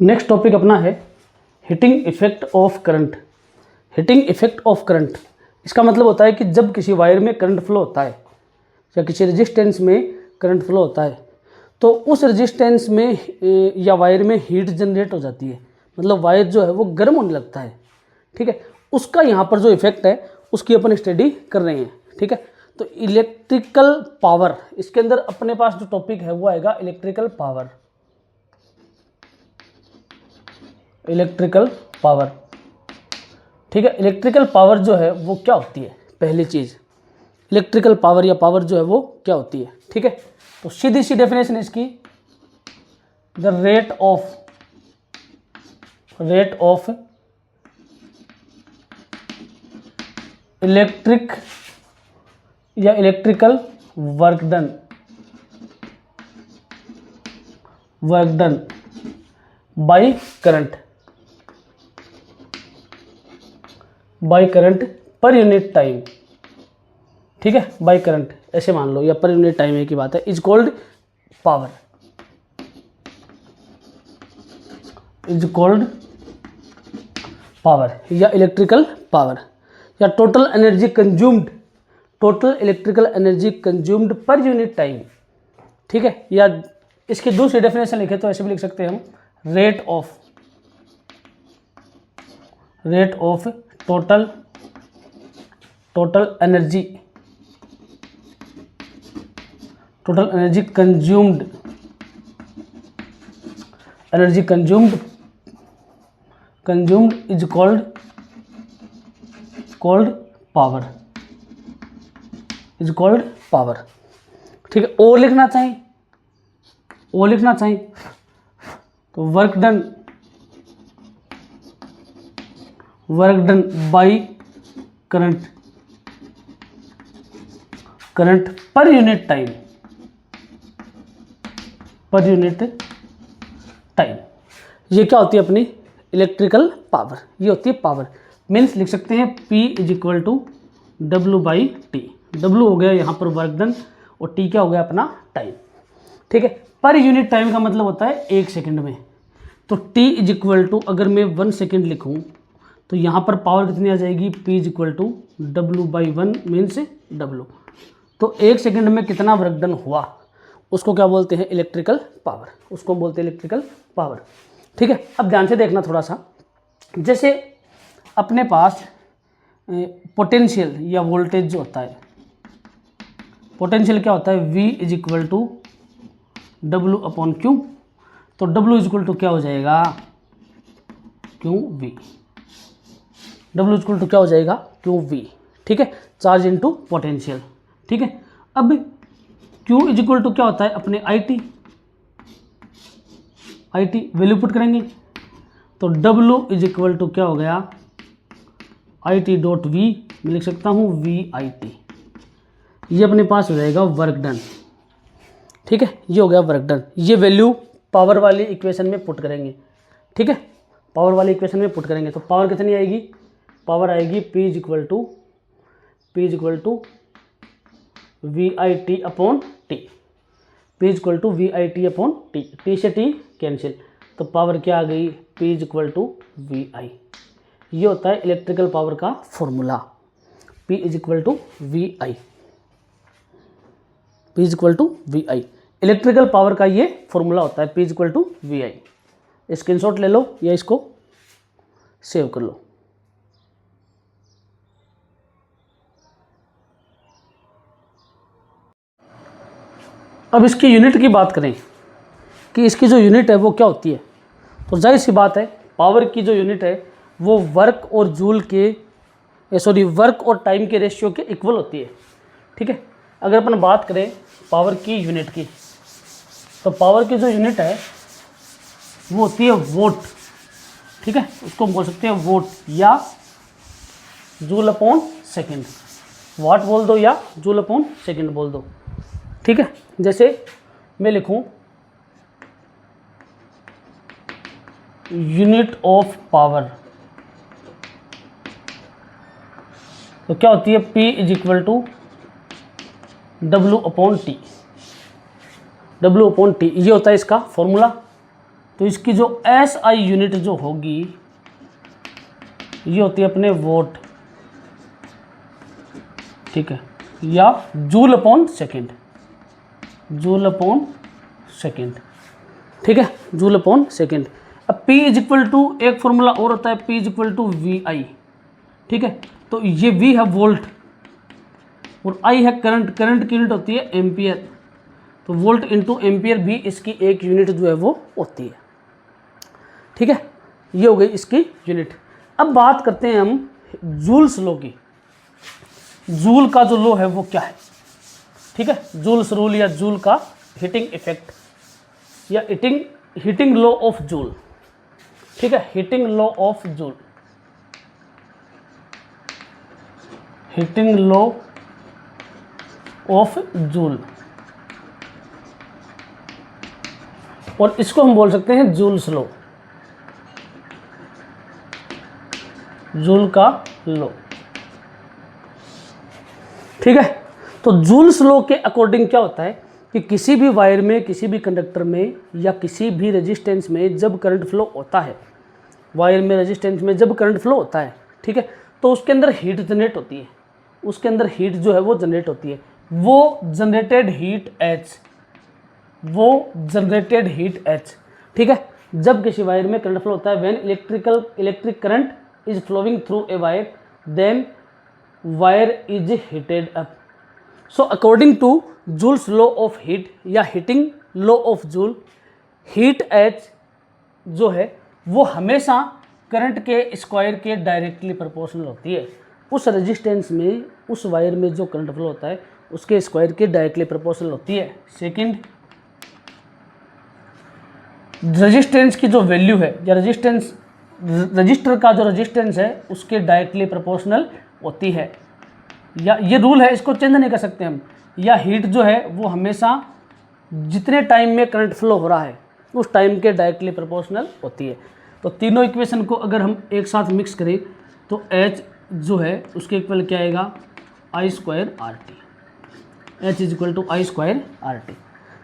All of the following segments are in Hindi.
नेक्स्ट टॉपिक अपना है heating effect of current. Heating effect of current, इसका मतलब होता है कि जब किसी वायर में करंट फ्लो होता है या किसी रेजिस्टेंस में करंट फ्लो होता है तो उस रेजिस्टेंस में या वायर में हीट जनरेट हो जाती है, मतलब वायर जो है वो गर्म होने लगता है। ठीक है, उसका यहाँ पर जो इफेक्ट है उसकी अपन स्टडी कर रहे हैं। ठीक है, तो इलेक्ट्रिकल पावर, इसके अंदर अपने पास जो टॉपिक है वो आएगा इलेक्ट्रिकल पावर। इलेक्ट्रिकल पावर, ठीक है, इलेक्ट्रिकल पावर जो है वो क्या होती है? पहली चीज, इलेक्ट्रिकल पावर या पावर जो है वो क्या होती है? ठीक है, तो सीधी सी डेफिनेशन इसकी, द रेट ऑफ इलेक्ट्रिक या electrical work done by current per unit time. ठीक है, बाय करंट ऐसे मान लो या पर यूनिट टाइम एक ही बात है, इज कॉल्ड पावर, या इलेक्ट्रिकल पावर या total electrical energy consumed per unit time. ठीक है, या इसकी दूसरी डेफिनेशन लिखे तो ऐसे भी लिख सकते हैं हम, rate of total energy consumed is called power. ठीक है, और लिखना चाहिए तो work done by current per unit time. ये क्या होती है अपनी इलेक्ट्रिकल पावर, ये होती है पावर। मीन्स लिख सकते हैं P is equal to W/T। W हो गया यहाँ पर वर्क डन और T क्या हो गया अपना टाइम। ठीक है, पर यूनिट टाइम का मतलब होता है 1 सेकंड में, तो T इज इक्वल टू, अगर मैं 1 सेकंड लिखूँ तो यहाँ पर पावर कितनी आ जाएगी? P is equal to W/1 means W। तो 1 सेकंड में कितना वर्क डन हुआ उसको क्या बोलते हैं? Electrical power. ठीक है, अब ध्यान से देखना थोड़ा सा, जैसे अपने पास पोटेंशियल या वोल्टेज जो होता है, पोटेंशियल क्या होता है? V is equal to W/Q। तो W इज इक्वल टू क्या हो जाएगा? QV। W is equal to क्या हो जाएगा? QV। ठीक है, चार्ज इनटू पोटेंशियल। ठीक है, अब Q इज इक्वल टू क्या होता है अपने IT वैल्यू पुट करेंगे तो W इज इक्वल टू क्या हो गया? IT.V, मैं लिख सकता हूँ VIT। ये अपने पास हो जाएगा वर्क डन। ठीक है, ये हो गया वर्क डन। ये वैल्यू पावर वाली इक्वेशन में पुट करेंगे। ठीक है, पावर वाली इक्वेशन में पुट करेंगे तो पावर कितनी आएगी? पावर आएगी P is equal to VIT/T। P is equal to VIT/T। T से T कैंसिल, तो पावर क्या आ गई? P is equal to VI। ये होता है इलेक्ट्रिकल पावर का formula, P is equal to VI। Electrical power का ये फॉर्मूला होता है, P is equal to VI। Screenshot ले लो या इसको सेव कर लो। अब इसकी यूनिट की बात करें कि इसकी जो यूनिट है वो क्या होती है, तो जाहिर सी बात है पावर की जो यूनिट है वो वर्क और टाइम के रेशियो के इक्वल होती है। ठीक है, अगर अपन बात करें पावर की यूनिट की, तो पावर की जो यूनिट है वो होती है वोट। ठीक है, उसको बोल सकते हैं वोट या जूल/सेकंड। वाट बोल दो या जूल/सेकंड बोल दो। ठीक है, जैसे मैं लिखूं यूनिट ऑफ पावर, तो क्या होती है? P is equal to W/T। ये होता है इसका फॉर्मूला। तो इसकी जो SI यूनिट जो होगी ये होती है अपने वोट, ठीक है, या joule upon second, joule upon second, ठीक है, जूल अपॉन सेकेंड। अब P इज इक्वल टू, एक फॉर्मूला और होता है P is equal to VI, ठीक है, तो ये V है वोल्ट और I है करंट, करंट की यूनिट होती है एम्पियर, तो वोल्ट इंटू एम्पियर भी इसकी एक यूनिट जो है वो होती है, ठीक है, ये हो गई इसकी यूनिट। अब बात करते हैं हम जूल्स लॉ की। जूल का जो लॉ है वो क्या है, ठीक है, जूल्स रूल या जूल का हीटिंग इफेक्ट या हीटिंग लॉ ऑफ जूल, ठीक है, heating law of joule, heating law of joule, और इसको हम बोल सकते हैं जूल्स लॉ, जूल का लॉ, ठीक है। तो जूल्स लॉ के अकॉर्डिंग क्या होता है कि किसी भी वायर में, किसी भी कंडक्टर में या किसी भी रेजिस्टेंस में जब करंट फ्लो होता है, वायर में रेजिस्टेंस में जब करंट फ्लो होता है, ठीक है, तो उसके अंदर हीट जनरेट होती है, उसके अंदर हीट जो है वो जनरेट होती है, वो जनरेटेड हीट H, वो जनरेटेड हीट H, ठीक है। जब किसी वायर में करंट फ्लो होता है, when electric current is flowing through a wire, then wire is heated up. So according to Joule's law of heat या heating law of Joule, heat H जो है वो हमेशा करंट के स्क्वायर के डायरेक्टली प्रोपोर्शनल होती है। उस रेजिस्टेंस में, उस वायर में जो करंट फ्लो होता है उसके स्क्वायर के डायरेक्टली प्रोपोर्शनल होती है। सेकंड, रेजिस्टेंस की जो वैल्यू है या रजिस्टर का जो रेजिस्टेंस है उसके डायरेक्टली प्रोपोर्शनल होती है, या ये रूल है, इसको चेंज नहीं कर सकते हम, या हीट जो है वो हमेशा जितने टाइम में करंट फ्लो हो रहा है उस टाइम के डायरेक्टली प्रोपोर्शनल होती है। तो तीनों इक्वेशन को अगर हम एक साथ मिक्स करें तो H जो है उसके इक्वल क्या आएगा, I square RT, H is equal to I square RT।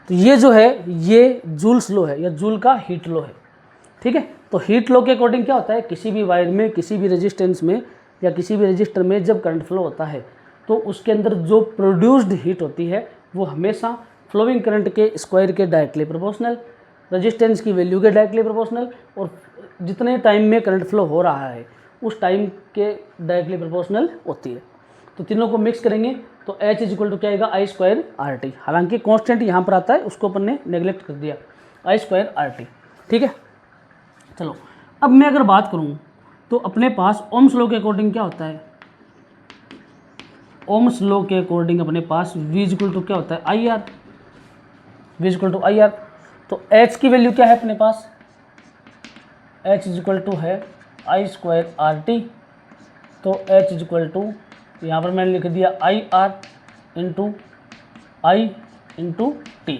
तो ये जो है ये जूल्स लॉ है या जूल का हीट लॉ है, ठीक है। तो हीट लॉ के अकॉर्डिंग क्या होता है, किसी भी वायर में, किसी भी रेजिस्टेंस में या किसी भी रजिस्टर में जब करंट फ्लो होता है तो उसके अंदर जो प्रोड्यूस्ड हीट होती है वो हमेशा फ्लोइंग करंट के स्क्वायर के डायरेक्टली प्रोपोर्शनल, रेजिस्टेंस की वैल्यू के डायरेक्टली प्रोपोर्शनल, और जितने टाइम में करंट फ्लो हो रहा है उस टाइम के डायरेक्टली प्रोपोर्शनल होती है। तो तीनों को मिक्स करेंगे तो H इज इक्वल टू क्या आएगा, I स्क्वायर RT। हालांकि कॉन्स्टेंट यहाँ पर आता है, उसको अपन ने नेग्लेक्ट कर दिया, I स्क्वायर RT, ठीक है। चलो अब मैं अगर बात करूँ तो अपने पास ओम्स लॉ के अकॉर्डिंग क्या होता है, ओम्स लॉ के अकॉर्डिंग अपने पास V इज इक्वल टू क्या होता है, IR, V is equal to IR। तो H की वैल्यू क्या है अपने पास, H इज इक्वल टू है I स्क्वायर RT। तो H इज इक्वल टू यहाँ पर मैंने लिख दिया IR into I into T,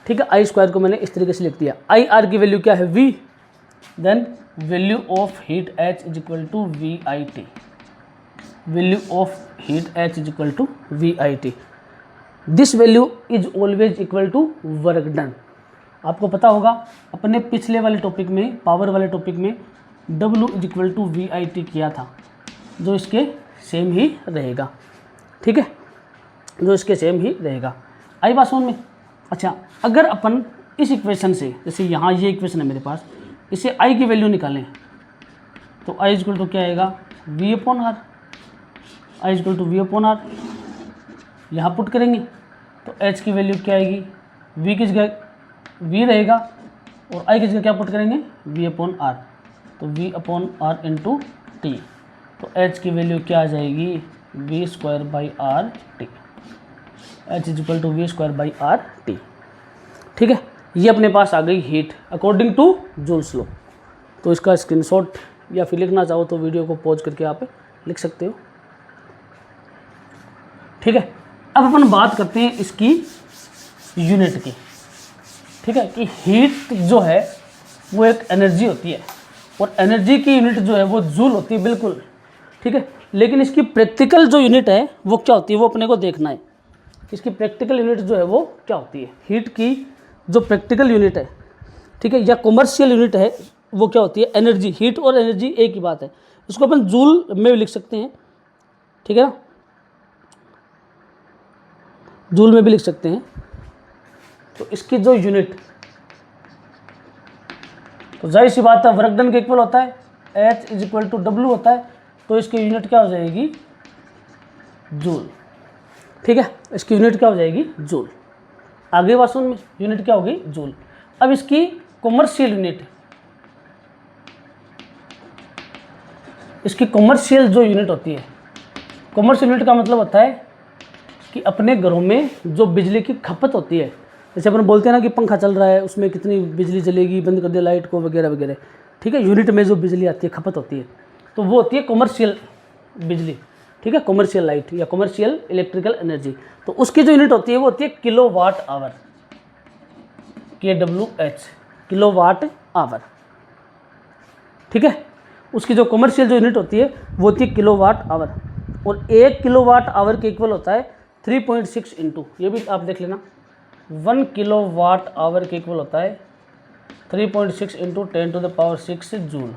ठीक है। I स्क्वायर को मैंने इस तरीके से लिख दिया। IR की वैल्यू क्या है, V, then value of heat H is equal to VIT, value of heat H is equal to VIT। This value is always equal to work done. आपको पता होगा अपने पिछले वाले टॉपिक में, पावर वाले टॉपिक में W is equal to VIT किया था, जो इसके सेम ही रहेगा, ठीक है, जो इसके सेम ही रहेगा। आई बात समझ में। अच्छा, अगर अपन इस इक्वेशन से, जैसे यहाँ ये इक्वेशन है मेरे पास, इसे I की वैल्यू निकालें तो I इक्वल टू क्या आएगा, V upon R, I equal to V upon R। यहाँ पुट करेंगे तो H की वैल्यू क्या आएगी, V की जगह V रहेगा और I की जगह क्या पुट करेंगे, V अपॉन R, तो V upon R into T। तो H की वैल्यू क्या आ जाएगी, V square by R T, H is equal to V square by R T, ठीक है। ये अपने पास आ गई heat according to Joule's law. तो इसका स्क्रीनशॉट या फिर लिखना चाहो तो वीडियो को पॉज करके आप लिख सकते हो, ठीक है। अब अपन बात करते हैं इसकी यूनिट की, ठीक है, कि हीट जो है वो एक एनर्जी होती है और एनर्जी की यूनिट जो है वो जूल होती है, बिल्कुल, ठीक है। लेकिन इसकी प्रैक्टिकल जो यूनिट है वो क्या होती है, वो अपने को देखना है। इसकी प्रैक्टिकल यूनिट जो है वो क्या होती है, हीट की जो प्रैक्टिकल यूनिट है, ठीक है। या कॉमर्शियल यूनिट है वो क्या होती है, एनर्जी, हीट और एनर्जी एक ही बात है, इसको अपन जूल में भी लिख सकते हैं, ठीक है ना, जूल में भी लिख सकते हैं। तो इसकी जो यूनिट, तो जाहिर सी बात है वर्क डन के इक्वल होता है, H is equal to W होता है, तो इसकी यूनिट क्या हो जाएगी, जूल, ठीक है, इसकी यूनिट क्या हो जाएगी, जूल। आगे बात सुन में, यूनिट क्या होगी, जूल। अब इसकी कॉमर्शियल यूनिट, इसकी कॉमर्शियल जो यूनिट होती है, कॉमर्शियल यूनिट का मतलब होता है कि अपने घरों में जो बिजली की खपत होती है, जैसे अपन बोलते हैं ना कि पंखा चल रहा है उसमें कितनी बिजली चलेगी, बंद कर दिया लाइट को वगैरह वगैरह, ठीक है, यूनिट में जो बिजली आती है, खपत होती है, तो वो होती है कॉमर्शियल बिजली, ठीक है, कॉमर्शियल लाइट या कॉमर्शियल इलेक्ट्रिकल एनर्जी। तो उसकी जो यूनिट होती है वो होती है kilowatt hour, KWH, kilowatt hour, ठीक है। उसकी जो कॉमर्शियल जो यूनिट होती है वो होती है किलो वाट आवर, और 1 किलो वाट आवर के इक्वल होता है 3.6 इंटू, ये भी आप देख लेना, 1 किलो वाट आवर के इक्वल होता है 3.6 इंटू 10⁻6 जूल,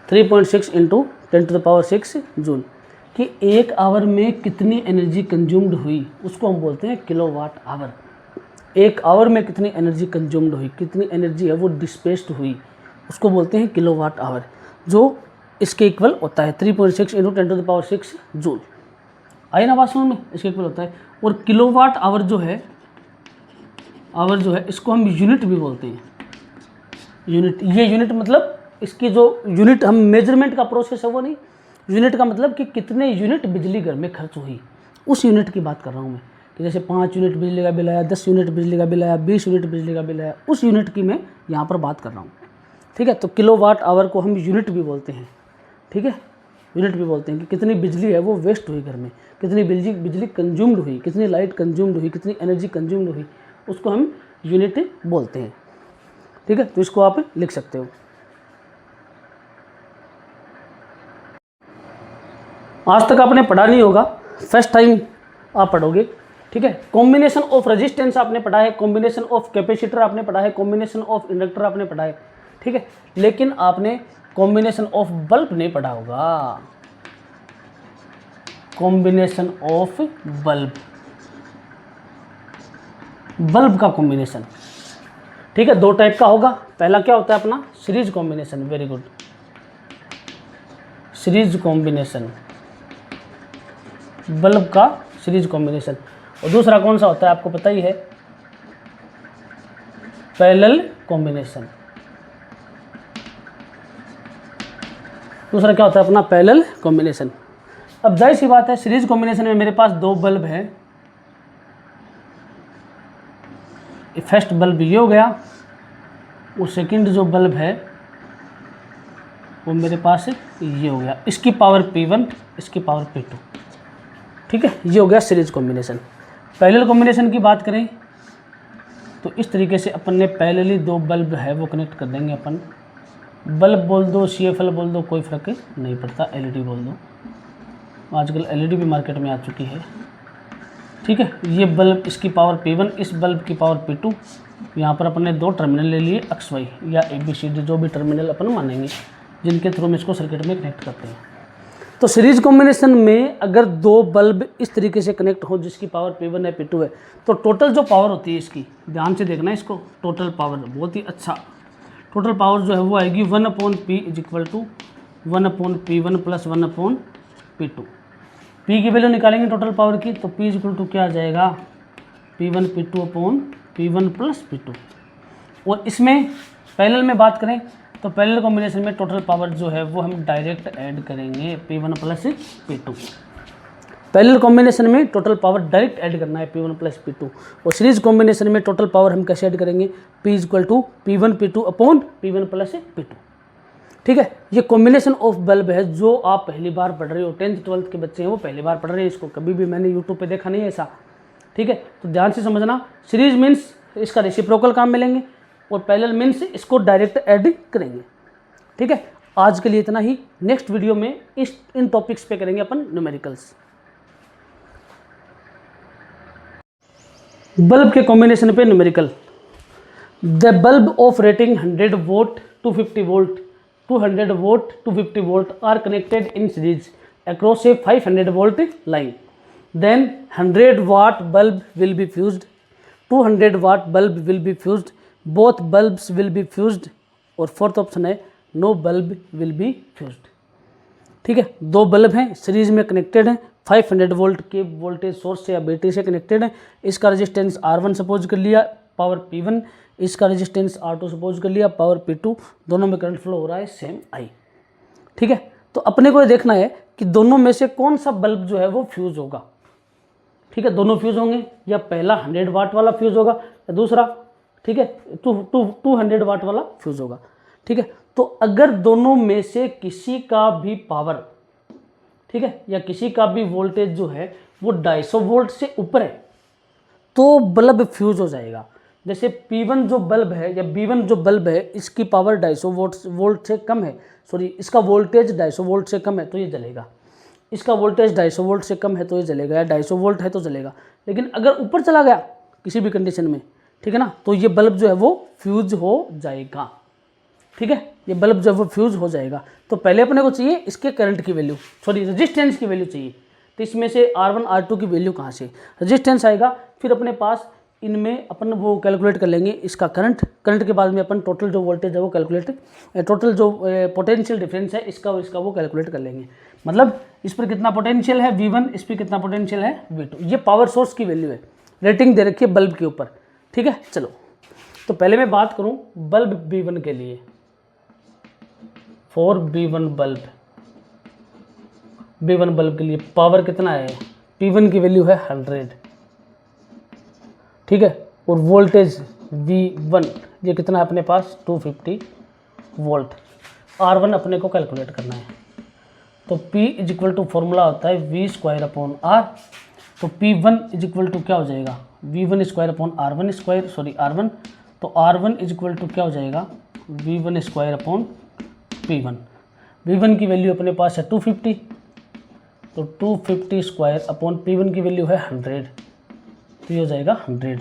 3.6 इंटू 10⁻6 जूल, कि 1 आवर में कितनी एनर्जी कंज्यूम्ड हुई उसको हम बोलते हैं किलो वाट आवर। 1 आवर में कितनी एनर्जी कंज्यूम्ड हुई, कितनी एनर्जी है वो डिस्पेस्ड हुई, उसको बोलते हैं किलो वाट आवर, जो इसके इक्वल होता है 3.6 इंटू 10⁻6 जूल। आई ना बात समझ में, इसके इक्वल होता है। और किलोवाट आवर जो है, इसको हम यूनिट भी बोलते हैं, यूनिट, ये यूनिट मतलब इसकी जो यूनिट हम मेजरमेंट का प्रोसेस है वो नहीं, यूनिट का मतलब कि कितने यूनिट बिजली घर में खर्च हुई, उस यूनिट की बात कर रहा हूँ मैं, कि जैसे 5 यूनिट बिजली का बिल आया, 10 यूनिट बिजली का बिल आया, 20 यूनिट बिजली का बिल आया, उस यूनिट की मैं यहाँ पर बात कर रहा हूँ, ठीक है। तो किलोवाट आवर को हम यूनिट भी बोलते हैं, ठीक है, यूनिट भी बोलते हैं कि कितनी बिजली है वो वेस्ट हुई घर में, कितनी बिजली कंज्यूम्ड हुई, कितनी लाइट कंज्यूम्ड हुई, कितनी एनर्जी कंज्यूम्ड हुई, उसको हम यूनिट बोलते हैं, ठीक है। तो इसको आप लिख सकते हो। आज तक आपने पढ़ा नहीं होगा, फर्स्ट टाइम आप पढ़ोगे, ठीक है। कॉम्बिनेशन ऑफ रेजिस्टेंस आपने पढ़ा है, कॉम्बिनेशन ऑफ कैपेसिटर आपने पढ़ा है, कॉम्बिनेशन ऑफ इंडक्टर आपने पढ़ा है, ठीक है, लेकिन आपने कॉम्बिनेशन ऑफ बल्ब नहीं पढ़ा होगा, कॉम्बिनेशन ऑफ बल्ब, बल्ब का कॉम्बिनेशन, ठीक है, 2 टाइप का होगा। पहला क्या होता है अपना, series combination, very good, series combination, bulb का सीरीज कॉम्बिनेशन। और दूसरा कौन सा होता है आपको पता ही है, पैरेलल कॉम्बिनेशन। दूसरा क्या होता है अपना, पैरेलल कॉम्बिनेशन। अब जाहिर सी बात है सीरीज कॉम्बिनेशन में मेरे पास 2 बल्ब हैं, फर्स्ट बल्ब ये हो गया, और सेकंड जो बल्ब है वो मेरे पास ये हो गया, इसकी पावर P1, इसकी पावर P2, ठीक है, ये हो गया सीरीज कॉम्बिनेशन। पैरेलल कॉम्बिनेशन की बात करें तो इस तरीके से अपन ने पैरेलली 2 बल्ब है वो कनेक्ट कर देंगे अपन, बल्ब बोल दो, CFL बोल दो, कोई फ़र्क नहीं पड़ता, LED बोल दो, आजकल LED भी मार्केट में आ चुकी है, ठीक है। ये बल्ब, इसकी पावर P1, इस बल्ब की पावर P2, यहाँ पर अपन ने 2 टर्मिनल ले लिए XY या ABCD, जो भी टर्मिनल अपन मानेंगे, जिनके थ्रू हम इसको सर्किट में कनेक्ट करते हैं। तो सीरीज कॉम्बिनेशन में अगर 2 बल्ब इस तरीके से कनेक्ट हो जिसकी पावर P1 है, P2 है, तो टोटल जो पावर होती है इसकी, ध्यान से देखना इसको, टोटल पावर बहुत ही अच्छा, टोटल पावर जो है वो आएगी 1/P is equal to 1/P1 plus 1/P2। P की वैल्यू निकालेंगे टोटल पावर की, तो P इज इक्वल टू क्या आ जाएगा, P1 P2/P1 प्लस P2। और इसमें पैरेलल में बात करें तो पैरेलल कॉम्बिनेशन में टोटल पावर जो है वो हम डायरेक्ट ऐड करेंगे P1 plus P2। Parallel combination में टोटल पावर डायरेक्ट ऐड करना है P1 प्लस P2, और सीरीज कॉम्बिनेशन में टोटल पावर हम कैसे ऐड करेंगे, P is equal to P1 P2/P1 plus P2, ठीक है। ये कॉम्बिनेशन ऑफ बल्ब है जो आप पहली बार पढ़ रहे हो, 10th 12th के बच्चे हैं वो पहली बार पढ़ रहे हैं इसको, कभी भी मैंने यूट्यूब पे देखा नहीं है ऐसा, ठीक है। तो ध्यान से समझना, सीरीज मीन्स इसका रेसिप्रोकल काम मिलेंगे, और पैरेलल मीन्स इसको डायरेक्ट ऐड करेंगे, ठीक है। आज के लिए इतना ही, नेक्स्ट वीडियो में इन टॉपिक्स पे करेंगे अपन न्यूमेरिकल्स। बल्ब के कॉम्बिनेशन पे numerical, the bulb of rating 100 volt 250 volt 200 volt 250 volt are connected in series across a 500 volt line. Then 100 watt bulb will be fused, 200 watt bulb will be fused, both bulbs will be fused और फोर्थ ऑप्शन है no bulb will be fused. ठीक है, दो बल्ब हैं सीरीज में कनेक्टेड हैं, 500 वोल्ट के वोल्टेज सोर्स से या बैटरी से कनेक्टेड है। इसका रेजिस्टेंस R1 सपोज कर लिया, पावर P1, इसका रेजिस्टेंस R2 सपोज कर लिया, पावर P2, दोनों में करंट फ्लो हो रहा है सेम I। ठीक है, तो अपने को ये देखना है कि दोनों में से कौन सा बल्ब जो है वो फ्यूज होगा। ठीक है, दोनों फ्यूज होंगे, या पहला 100 वाट वाला फ्यूज होगा या दूसरा, ठीक है, 200 वाट वाला फ्यूज होगा। ठीक है, तो अगर दोनों में से किसी का भी पावर, ठीक है, या किसी का भी वोल्टेज जो है वो 250 वोल्ट से ऊपर है तो बल्ब फ्यूज हो जाएगा। जैसे P1 जो बल्ब है या B1 जो बल्ब है, इसकी पावर 250 वोल्ट से कम है, सॉरी इसका वोल्टेज 250 वोल्ट से कम है तो ये जलेगा, इसका वोल्टेज 250 वोल्ट से कम है तो ये जलेगा, या 250 वोल्ट है तो जलेगा। लेकिन अगर ऊपर चला गया किसी भी कंडीशन में, ठीक है ना, तो ये बल्ब जो है वो फ्यूज हो जाएगा। ठीक है, ये बल्ब जो है वो फ्यूज हो जाएगा। तो पहले अपने को चाहिए इसके करंट की वैल्यू, सॉरी रेजिस्टेंस की वैल्यू चाहिए। तो इसमें से R1 R2 की वैल्यू कहाँ से, रेजिस्टेंस आएगा, फिर अपने पास इनमें अपन वो कैलकुलेट कर लेंगे इसका करंट, करंट के बाद में अपन टोटल जो वोल्टेज है वो कैलकुलेट, टोटल जो पोटेंशियल डिफरेंस है इसका और इसका वो कैलकुलेट कर लेंगे। मतलब इस पर कितना पोटेंशियल है V1, इस पर कितना पोटेंशियल है V2। ये पावर सोर्स की वैल्यू है, रेटिंग दे रखी है बल्ब के ऊपर। ठीक है, चलो तो पहले मैं बात करूं बल्ब B1 के लिए, फॉर B1 बल्ब के लिए पावर कितना है, P1 की वैल्यू है 100, ठीक है, और वोल्टेज V1 ये कितना है अपने पास 250 वोल्ट। R1 अपने को कैलकुलेट करना है, तो P इक्वल टू फॉर्मूला होता है V²/R। तो P1 इक्वल टू क्या हो जाएगा, V1² सॉरी R1, तो R1 इक्वल टू क्या हो जाएगा V1²/P1। V1 की वैल्यू अपने पास है 250, तो 250² P1 की वैल्यू है 100, तो ये हो जाएगा 100।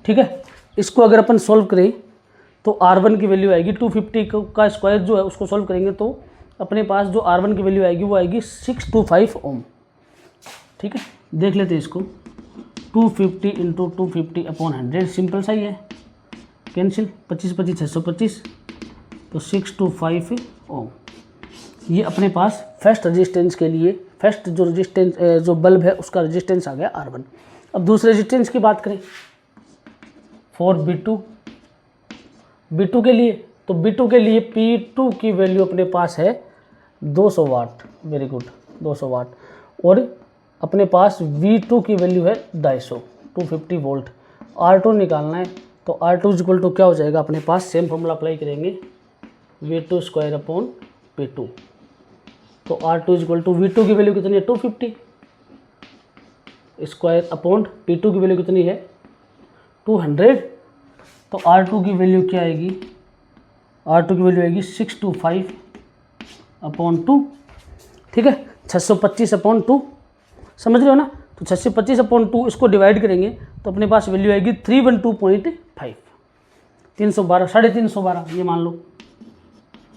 ठीक है, इसको अगर अपन सॉल्व करें तो R1 की वैल्यू आएगी 250 का स्क्वायर जो है उसको सॉल्व करेंगे तो अपने पास जो R1 की वैल्यू आएगी वो आएगी 625 ओम। ठीक है, देख लेते हैं इसको, 250 × 250/100 सिंपल सा ही है, कैंसिल, 25 25 625, तो 625 ओम। ये अपने पास फर्स्ट रेजिस्टेंस के लिए, फर्स्ट जो रेजिस्टेंस जो बल्ब है उसका रेजिस्टेंस आ गया R1। अब दूसरे रेजिस्टेंस की बात करें फॉर B2 के लिए, तो B2 के लिए P2 की वैल्यू अपने पास है 200 वाट, वेरी गुड 200 वाट, और अपने पास V2 की वैल्यू है 250 वोल्ट। R2 निकालना है, तो R2 इक्वल टू क्या हो जाएगा अपने पास, सेम फॉर्मूला अप्लाई करेंगे V2²/P2, तो R2 इक्वल टू V2 की वैल्यू कितनी है 250 2/P2 की वैल्यू कितनी है 200, तो R2 की वैल्यू क्या आएगी, R2 की वैल्यू आएगी 625/2। ठीक है, 625/2 समझ रहे हो ना, तो 625/2 इसको डिवाइड करेंगे तो अपने पास वैल्यू आएगी 312.5, 312 312 ये मान लो,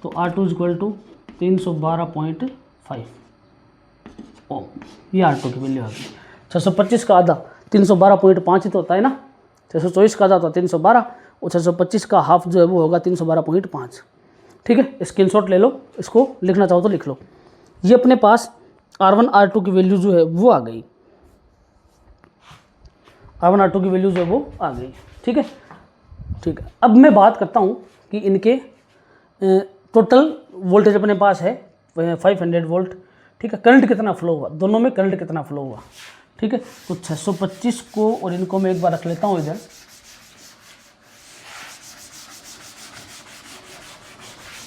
तो R2 इक्वल टू 312.5 ओम, ये R2 की वैल्यू आ गई। 625 का आधा 312.5 ही तो होता है ना, 624 का आधा होता है 312, और 625 का हाफ जो है वो होगा 312.5। ठीक है, स्क्रीनशॉट ले लो, इसको लिखना चाहो तो लिख लो। ये अपने पास R1 R2 की वैल्यू जो है वो आ गई, R1 R2 की वैल्यू जो है वो आ गई। ठीक है, ठीक है, अब मैं बात करता हूँ कि इनके टोटल वोल्टेज अपने पास है 500 वोल्ट। ठीक है, करंट कितना फ्लो हुआ, दोनों में करंट कितना फ्लो हुआ। ठीक है, तो 625 को और इनको मैं एक बार रख लेता हूँ इधर,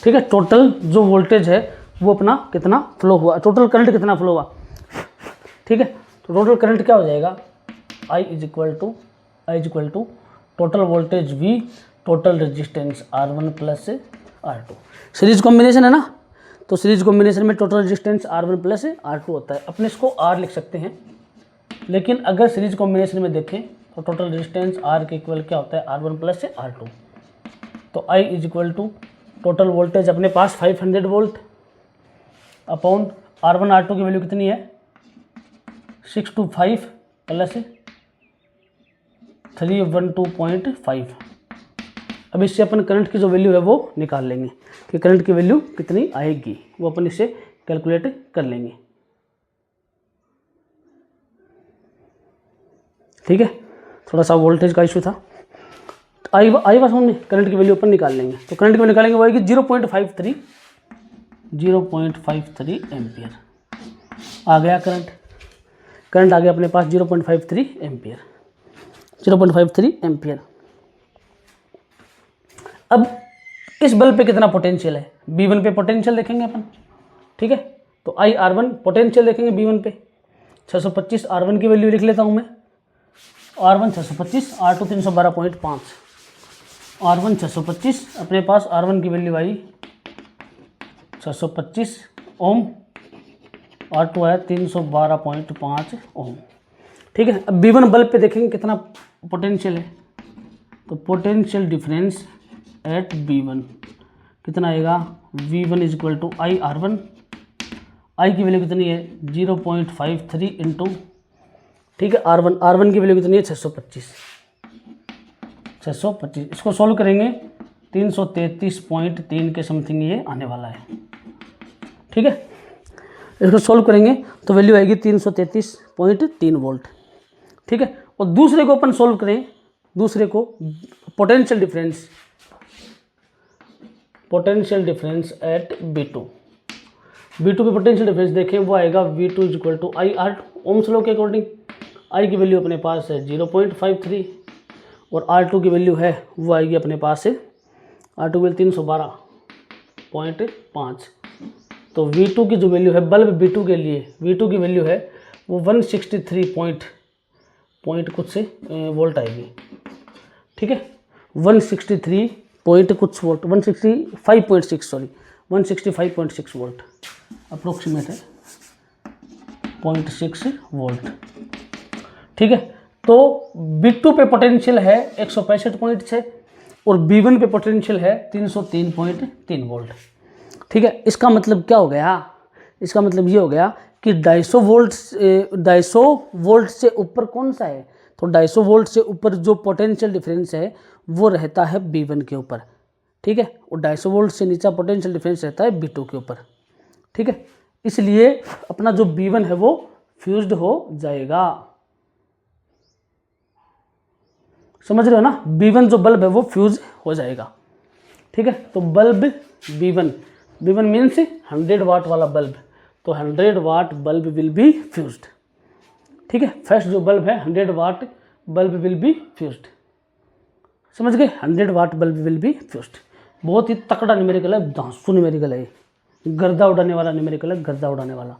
ठीक है, टोटल जो वोल्टेज है वो अपना कितना फ्लो हुआ, टोटल करंट कितना फ्लो हुआ। ठीक है, तो टोटल करंट क्या हो जाएगा, I equal to total voltage V, total resistance R1 + R2। Series combination है ना, तो सीरीज कॉम्बिनेशन में टोटल रेजिस्टेंस R1 + R2 होता है। अपने इसको R लिख सकते हैं, लेकिन अगर सीरीज कॉम्बिनेशन में देखें तो टोटल रेजिस्टेंस आर के इक्वल क्या होता है R1 प्लस R2। तो I is equal to total voltage अपने पास 500 वोल्ट अपॉन R1 R2 की वैल्यू कितनी है 625 प्लस 312.5। अब इससे अपन करंट की जो वैल्यू है वो निकाल लेंगे कि करंट की वैल्यू कितनी आएगी, वो अपन इससे कैलकुलेट कर लेंगे। ठीक है, थोड़ा सा वोल्टेज का इशू था। आई बस में करंट की वैल्यू अपन निकाल लेंगे। तो करंट की वैल्यू निकालेंगे वो आएगी 0.53 एम्पियर आ गया। करंट आ गया अपने पास 0.53 एम्पियर। 0.53 एम्पियर। अब इस बल्ब पे कितना पोटेंशियल है, B1 पे पोटेंशियल देखेंगे अपन। ठीक है, तो आई R1 पोटेंशियल देखेंगे B1 पे 625। R1 की वैल्यू लिख लेता हूँ मैं, R1 625, R2 312.5। R1 625 अपने पास R1 की वैल्यू आई 625 ओम, R2 आया 312.5 ओम। ठीक है, अब B1 बल्ब पे देखेंगे कितना पोटेंशियल है। तो पोटेंशियल डिफरेंस एट B1 कितना आएगा, V1 is equal to I R1। I की वैल्यू कितनी है 0.53 इंटू, ठीक है, R1 की वैल्यू कितनी है 625। इसको सॉल्व करेंगे 333.3 के समथिंग ये आने वाला है। ठीक है, इसको सॉल्व करेंगे तो वैल्यू आएगी 333.3 वोल्ट। ठीक है, और दूसरे को अपन सॉल्व करें, दूसरे को पोटेंशियल डिफरेंस एट B2 पे पोटेंशियल डिफरेंस देखें वो आएगा V2 is equal to I R2 Ohm's law के अकॉर्डिंग। आई की वैल्यू अपने पास है 0.53 और R2 की वैल्यू है वो आएगी अपने पास है R2 की 312.5। तो V2 की जो वैल्यू है बल्ब B2 के लिए, V2 की वैल्यू है वो 163 पॉइंट कुछ से वोल्ट आएगी। ठीक है, 163 पॉइंट कुछ वोल्ट, 165.6 वोल्ट अप्रोक्सीमेट है 0.6 वोल्ट। ठीक है, तो B2 पे पोटेंशियल है 165.6 और B1 पे पोटेंशियल है 303.3 वोल्ट। ठीक है, इसका मतलब क्या हो गया, इसका मतलब ये हो गया कि 250 वोल्ट से ऊपर कौन सा है, तो 250 वोल्ट से ऊपर जो पोटेंशियल डिफरेंस है वो रहता है B1 के ऊपर। ठीक है, और 250 वोल्ट से नीचा पोटेंशियल डिफरेंस रहता है B2 के ऊपर। ठीक है, इसलिए अपना जो B1 है वो फ्यूज्ड हो जाएगा। समझ रहे हो ना, B1 जो बल्ब है वो फ्यूज हो जाएगा। ठीक है, तो बल्ब B1 मीन्स 100 वाट वाला बल्ब, तो 100 watt bulb will be fused. ठीक है, फर्स्ट जो बल्ब है 100 watt bulb will be fused. समझ गए, 100 watt bulb will be fused. बहुत ही तकड़ा न्यूमेरिकल है, धांसू न्यूमेरिकल है, गर्दा उड़ाने वाला न्यूमेरिकल है, गर्दा उड़ाने वाला।